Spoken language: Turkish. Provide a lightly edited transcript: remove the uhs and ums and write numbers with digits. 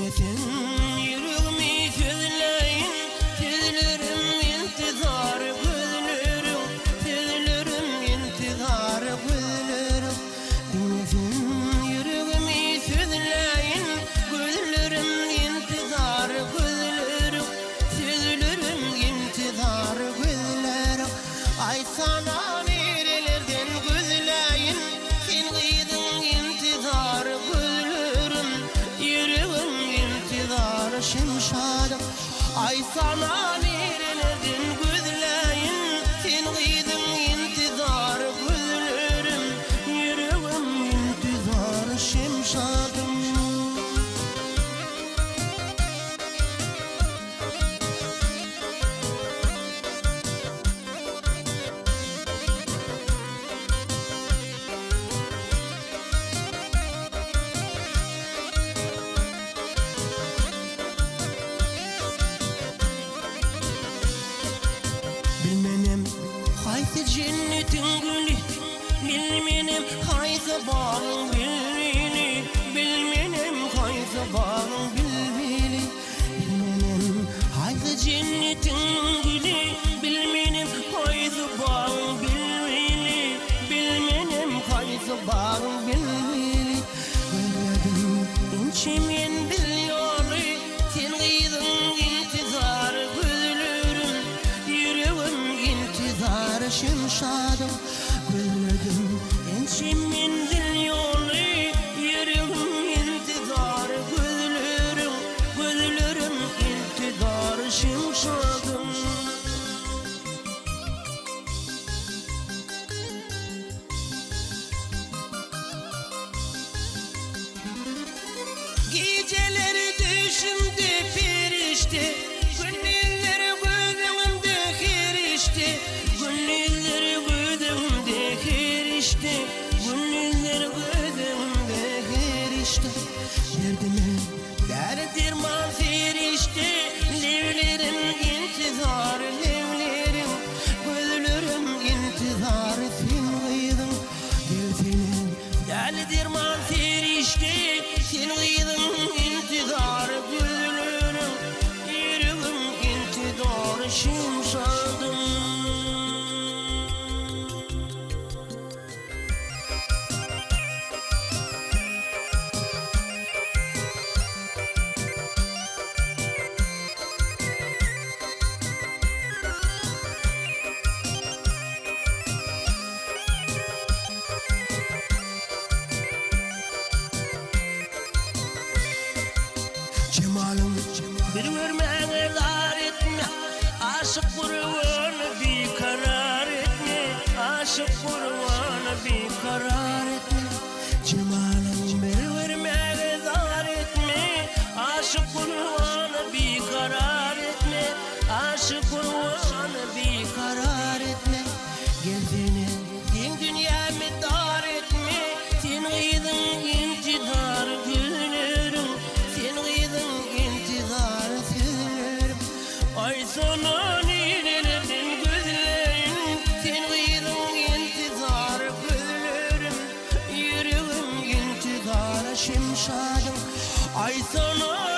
Dinlesin yüreğimi sözleyin, sözlerim intizar gözlerim, sözlerim intizar gözlerim. Dinlesin yüreğimi sözleyin, gözlerim intizar gözlerim, sözlerim intizar gözlerim. Ay sana nerelerden gözleyin, sen gıydın intizar gözlerim, yüreğim intizar şimşadım. Ay sana nerelerden gözleyin, sen gıydın intizar gözlerim, yüreğim intizar şimşadım. Bilmenem haysi cennetin gülü, bilmenem haysi bağın bilmeli, bilmenem haysi bağın bilmeli. Bilmenem haysi cennetin gülü, bilmenem haysi bağın bilmeli, bilmenem haysi bağın bilmeli. Gözledim inçimin biliyorlu, sen gıydın intizar gözlerim, yüreğim intizar şimşadım. Gözledim inçimin biliyorlu, yüreğim intizar gözlerim, gözlerim intizar şimşadım. Geceleri düşümde perişte, gündüzleri gözümde kerişte, gündüzleri gözümde kerişte, gündüzleri gözümde kerişte. Derdime derdirman ferişte, levlerim intizar levlerim, gözlerim intizar sen gıydın. Derdime derdirman ferişte, sen gıydın intizar gözlerim, yüreğim intizar şimşadım. Cemalım bir vermeye dar etme, aşık kurvanı bir karar etme, aşık kurvanı bir karar etme. Cemalım bir vermeye dar etme, aşık kurvanı bir karar etme, aşık kurvanı bir karar etme. Gel seni din dünyamı dar etme, sen gıydın intizar gözlerim, sen gıydın intizar gözlerim. Ay sana nerelerden gözleyin, sen gıydın intizar gözlerim, yüreğim intizar şimşadım. Ay sana